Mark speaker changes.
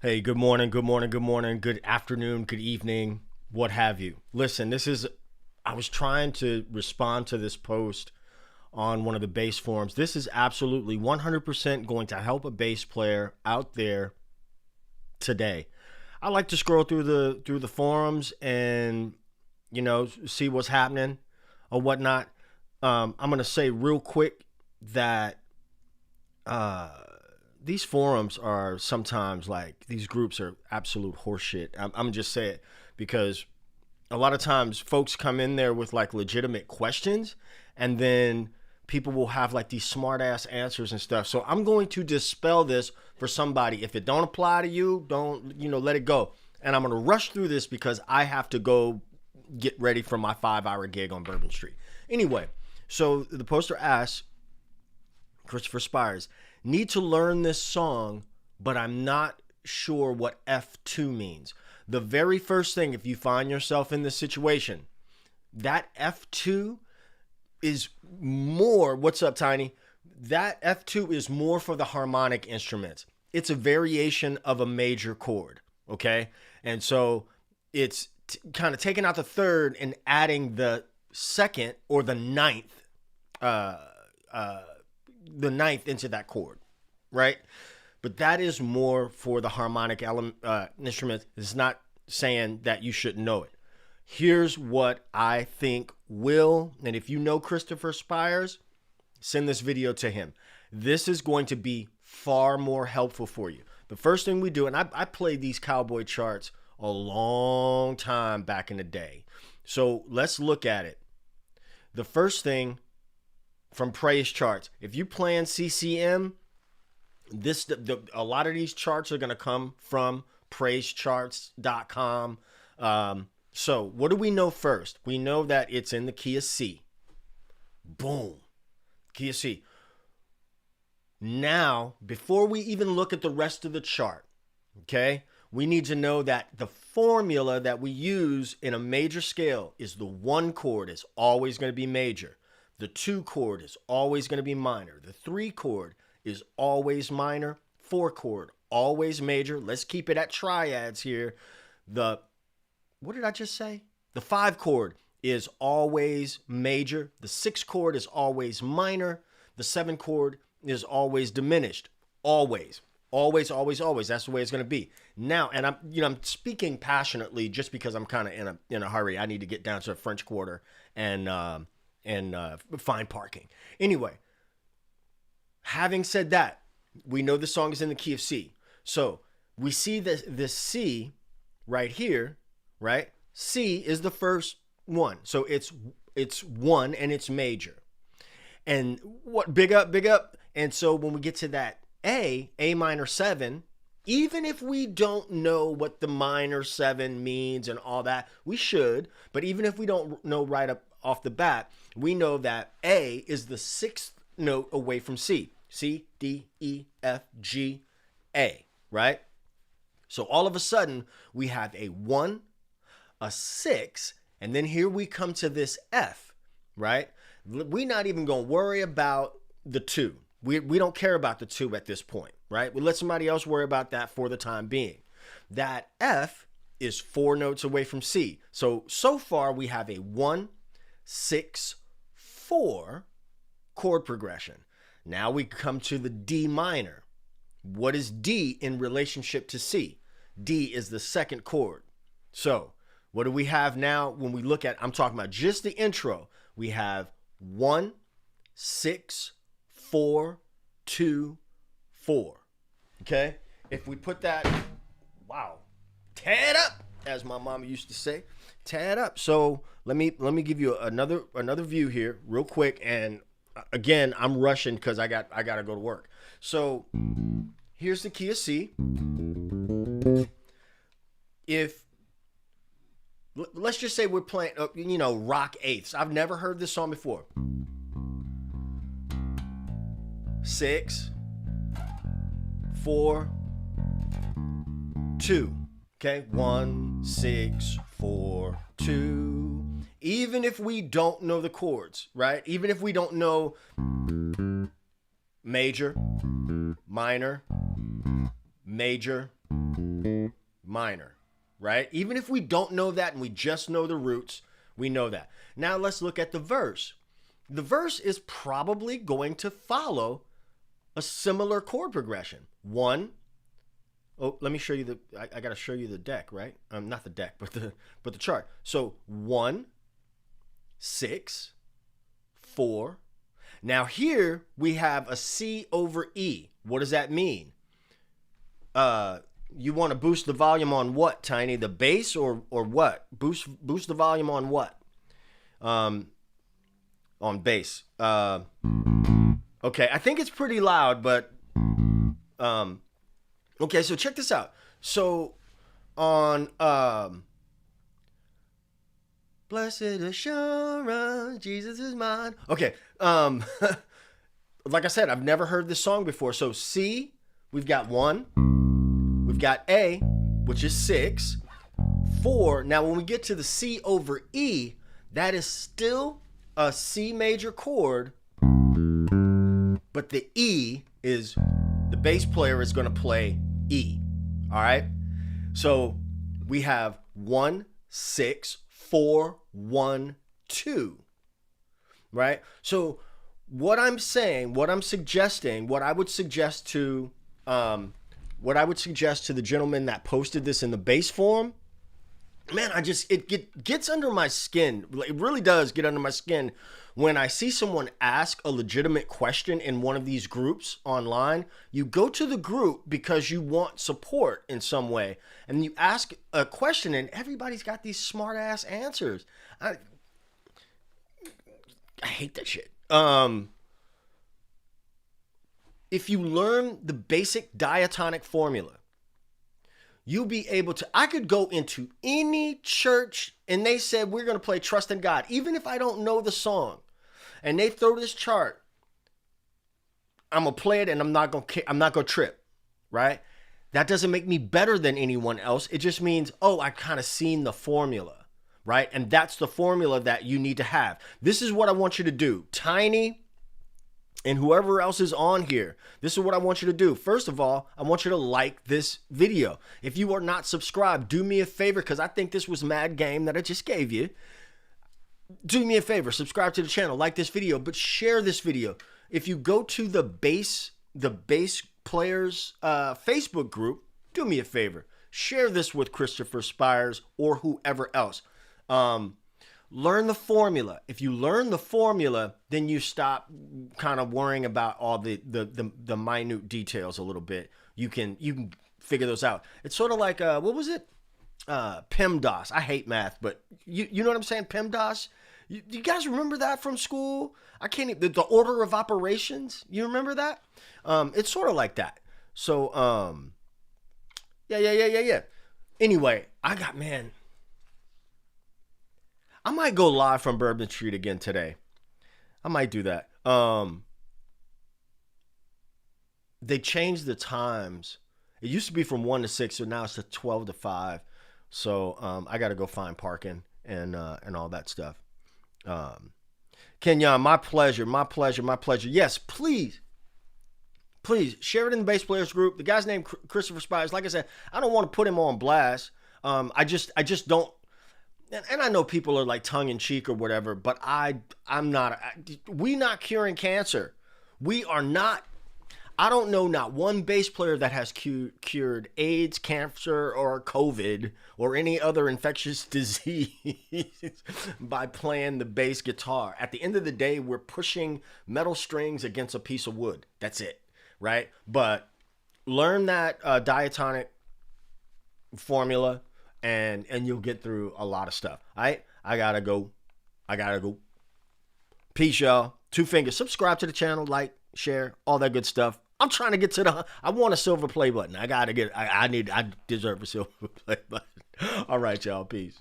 Speaker 1: Hey, good morning, good morning, good morning, good afternoon, good evening, what have you. Listen, I was trying to respond to this post on one of the bass forums. This is absolutely 100% going to help a bass player out there today. I like to scroll through the forums and, see what's happening or whatnot. I'm going to say real quick that, these forums are sometimes like these groups are absolute horseshit. I'm just saying it because a lot of times folks come in there with like legitimate questions and then people will have like these smart ass answers and stuff. So I'm going to dispel this for somebody. If it don't apply to you, don't, let it go. And I'm going to rush through this because I have to go get ready for my 5-hour gig on Bourbon Street. Anyway, so the poster asks, Christopher Spires, need to learn this song, but I'm not sure what F2 means. The very first thing, if you find yourself in this situation, that F2 is more, what's up, Tiny? That F2 is more for the harmonic instruments. It's a variation of a major chord, okay? And so it's kind of taking out the third and adding the second or the ninth into that chord, right? But that is more for the harmonic instrument. It's not saying that you shouldn't know it. Here's what I think will, and if you know Christopher Spires, send this video to him. This is going to be far more helpful for you. The first thing we do, and I played these cowboy charts a long time back in the day. So let's look at it. The first thing from praise charts, if you plan CCM, a lot of these charts are going to come from praisecharts.com. So what do we know first? We know that it's in the key of C. Boom. Key of C. Now, before we even look at the rest of the chart, okay, we need to know that the formula that we use in a major scale is the 1 chord is always going to be major. The 2 chord is always going to be minor. The 3 chord is always minor. 4 chord, always major. Let's keep it at triads here. What did I just say? The 5 chord is always major. The 6 chord is always minor. The 7 chord is always diminished. Always. Always, always, always. That's the way it's going to be. Now, and I'm speaking passionately just because I'm kind of in a hurry. I need to get down to the French Quarter and find parking. Anyway, having said that, we know the song is in the key of C. So we see this C right here, right? C is the first one. So it's 1 and it's major. And what, big up. And so when we get to that A minor 7, even if we don't know what the minor 7 means and all that, we should, but even if we don't know right up off the bat, we know that A is the 6th note away from C. C, D, E, F, G, A, right? So all of a sudden, we have a 1, a 6, and then here we come to this F, right? We're not even going to worry about the 2. We don't care about the 2 at this point, right? We let somebody else worry about that for the time being. That F is 4 notes away from C. So far we have a 1, 6, 4 chord progression. Now we come to the D minor. What is D in relationship to C? D is the 2nd chord. So what do we have now when we look at, I'm talking about just the intro. We have 1, 6, 4, 2, 4. Okay? If we put that, wow, tear it up, as my mama used to say, tear it up. So let me give you another view here real quick. And again, I'm rushing because I got to go to work. So here's the key of C. Let's just say we're playing, rock eighths. I've never heard this song before. 6, 4, 2. Okay, 1, 6, 4, 2. Even if we don't know the chords, right? Even if we don't know major, minor, major, minor, right? Even if we don't know that and we just know the roots, we know that. Now let's look at the verse. The verse is probably going to follow a similar chord progression. One, oh, let me show you I got to show you the deck, right? Not the deck, but the chart. So 1, 6, 4. Now here we have a C over E. What does that mean? You want to boost the volume on what, Tiny? The bass or what? Boost the volume on what? On bass. Okay, I think it's pretty loud, but okay, so check this out. So on Blessed Assurance, Jesus is mine. Okay, like I said, I've never heard this song before. So C, we've got 1. We've got A, which is 6. 4. Now when we get to the C over E, that is still a C major chord, but the E is, the bass player is going to play E. All right? So we have 1, 6, 4, 1, 2. Right? So what I'm saying, what I'm suggesting, what I would suggest to the gentleman that posted this in the bass forum, man, it gets under my skin. It really does get under my skin when I see someone ask a legitimate question in one of these groups online. You go to the group because you want support in some way, and you ask a question, and everybody's got these smart ass answers. I hate that shit. If you learn the basic diatonic formula, you'll be able to, I could go into any church and they said, we're going to play Trust in God. Even if I don't know the song and they throw this chart, I'm going to play it and I'm not going to trip, right? That doesn't make me better than anyone else. It just means, oh, I kind of seen the formula, right? And that's the formula that you need to have. This is what I want you to do. Tiny and whoever else is on here, this is what I want you to do. First of all, I want you to like this video. If you are not subscribed, do me a favor, because I think this was mad game that I just gave you. Do me a favor, subscribe to the channel, like this video, but share this video. If you go to the bass players Facebook group, do me a favor. Share this with Christopher Spires or whoever else. Learn the formula. If you learn the formula, then you stop kind of worrying about all the minute details a little bit. You can figure those out. It's sort of like what was it? PEMDAS. I hate math, but you know what I'm saying? PEMDAS. You guys remember that from school? I can't even, the order of operations. You remember that? It's sort of like that. So yeah. Anyway, I might go live from Bourbon Street again today. I might do that. They changed the times. It used to be from 1 to 6, so now it's to 12 to 5. So I got to go find parking and all that stuff. Kenyon, my pleasure. Yes, please share it in the bass players group. The guy's name Christopher Spires. Like I said, I don't want to put him on blast. I just don't. And I know people are like tongue in cheek or whatever, but I'm not. We not curing cancer. We are not. I don't know not one bass player that has cured AIDS, cancer, or COVID, or any other infectious disease by playing the bass guitar. At the end of the day, we're pushing metal strings against a piece of wood. That's it, right? But learn that diatonic formula, and you'll get through a lot of stuff. All right? I gotta go. Peace, y'all. 2 fingers. Subscribe to the channel, like, share, all that good stuff. I'm trying to get to I want a silver play button. I deserve a silver play button. All right, y'all. Peace.